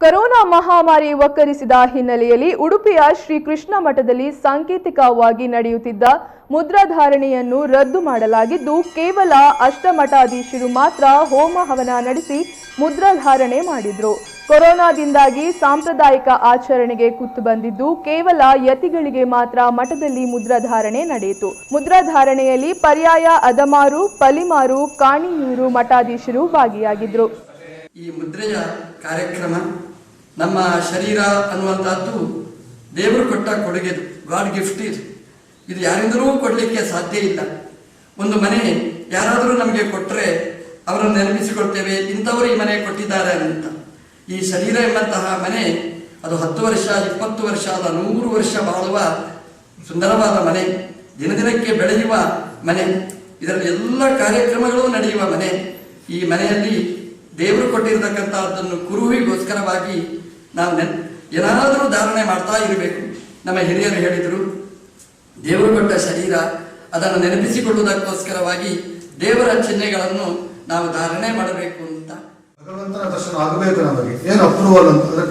Corona ಮಹಾಮಾರಿ ಒಕ್ಕರಿಸಿದ ಹಿನ್ನೆಲೆಯಲ್ಲಿ ಉಡುಪಿಯ ಶ್ರೀ ಕೃಷ್ಣ ಮಠದಲ್ಲಿ ಸಾಂಕೇತಿಕವಾಗಿ ನಡೆಯುತ್ತಿದ್ದ ಮುದ್ರಾಧಾರಣೆಯನ್ನು ರದ್ದು ಮಾಡಲಾಗಿದ್ದು ಕೇವಲ ಅಷ್ಟಮಠಾಧೀಶರು ಮಾತ್ರ ಹೋಮ ಹವನ ನಡೆಸಿ ಮುದ್ರಾಧಾರಣೆ ಮಾಡಿದ್ರು. ಕೊರೋನಾದಿಂದಾಗಿ ಸಾಂಪ್ರದಾಯಿಕ ಆಚರಣೆಗೆ ಕುತ್ತು ಬಂದಿದ್ದು ಕೇವಲ ಯತಿಗಳಿಗೆ ಮಾತ್ರ ಮಠದಲ್ಲಿ ಮುದ್ರಾಧಾರಣೆ ನಡೆಯಿತು. ಮುದ್ರಾಧಾರಣೆಯಲ್ಲಿ ಪರ್ಯಾಯ ಅದಮಾರು, ಪಲಿಮಾರು, ಕಾಣಿಯೂರು ಮಠಾಧೀಶರು ಭಾಗಿಯಾಗಿದ್ರು. ಈ ಮುದ್ರೆಯ ಕಾರ್ಯಕ್ರಮ ನಮ್ಮ ಶರೀರ ಅನ್ನುವಂಥದ್ದು ದೇವರು ಕೊಟ್ಟ ಕೊಡುಗೆ, ಗಾಡ್ ಗಿಫ್ಟ್ ಇದು ಯಾರಿಂದಲೂ ಕೊಡಲಿಕ್ಕೆ ಸಾಧ್ಯ ಇಲ್ಲ. ಒಂದು ಮನೆ ಯಾರಾದರೂ ನಮಗೆ ಕೊಟ್ಟರೆ ಅವರನ್ನು ನೆನಪಿಸಿಕೊಳ್ತೇವೆ, ಇಂಥವರು ಈ ಮನೆ ಕೊಟ್ಟಿದ್ದಾರೆ ಅಂತ. ಈ ಶರೀರ ಎಂಬಂತಹ ಮನೆ ಅದು 10 ವರ್ಷ, 20 ವರ್ಷ ಅಲ್ಲ 100 ವರ್ಷ ಬಾಳುವ ಸುಂದರವಾದ ಮನೆ, ದಿನದಿನಕ್ಕೆ ಬೆಳೆಯುವ ಮನೆ, ಇದರಲ್ಲಿ ಎಲ್ಲ ಕಾರ್ಯಕ್ರಮಗಳು ನಡೆಯುವ ಮನೆ. ಈ ಮನೆಯಲ್ಲಿ ದೇವರು ಕೊಟ್ಟಿರತಕ್ಕಂಥದ್ದನ್ನು ಕುರುಹಿಗೋಸ್ಕರವಾಗಿ ನಾವು ಏನಾದರೂ ಧಾರಣೆ ಮಾಡ್ತಾ ಇರಬೇಕು. ನಮ್ಮ ಹಿರಿಯರು ಹೇಳಿದರು, ದೇವರು ಕೊಟ್ಟ ಶರೀರ ಅದನ್ನು ನೆನಪಿಸಿಕೊಳ್ಳುವುದಕ್ಕೋಸ್ಕರವಾಗಿ ದೇವರ ಚಿಹ್ನೆಗಳನ್ನು ನಾವು ಧಾರಣೆ ಮಾಡಬೇಕು ಅಂತ. ಭಗವಂತನ ದರ್ಶನ ಆಗಬೇಕು. ನಮಗೆ ಏನು ಅಪ್ರೂವಲ್ ಅಂತ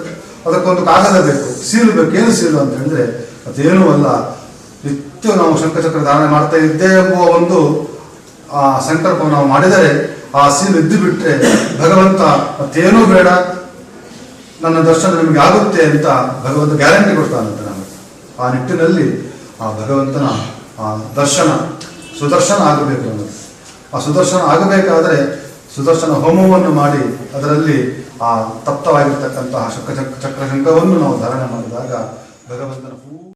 ಅದಕ್ಕೊಂದು ಕಾಗದ ಬೇಕು, ಸೀಲು ಬೇಕು. ಏನು ಸೀಲು ಅಂತ ಹೇಳಿದ್ರೆ ಅದೇನೂ ಅಲ್ಲ, ನಿತ್ಯ ನಾವು ಶಂಖಚಕ್ರ ಧಾರಣೆ ಮಾಡ್ತಾ ಇದ್ದೇ ಎಂಬುವ ಒಂದು ಸಂಕಲ್ಪ ನಾವು ಮಾಡಿದರೆ ಆ ಸೀಲು ಇದ್ದು ಬಿಟ್ಟರೆ ಭಗವಂತ ಮತ್ತೇನೂ ಬೇಡ, ನನ್ನ ದರ್ಶನ ನಿಮಗೆ ಆಗುತ್ತೆ ಅಂತ ಭಗವಂತ ಗ್ಯಾರಂಟಿ ಕೊಡ್ತಾನಂತೆ ನಮಗೆ. ಆ ನಿಟ್ಟಿನಲ್ಲಿ ಆ ಭಗವಂತನ ದರ್ಶನ ಸುದರ್ಶನ ಆಗಬೇಕು ನಮಗೆ. ಆ ಸುದರ್ಶನ ಆಗಬೇಕಾದರೆ ಸುದರ್ಶನ ಹೋಮವನ್ನು ಮಾಡಿ ಅದರಲ್ಲಿ ಆ ತಪ್ತವಾಗಿರ್ತಕ್ಕಂತಹ ಚಕ್ರಶಂಖವನ್ನು ನಾವು ಧಾರಣೆ ಮಾಡಿದಾಗ ಭಗವಂತನ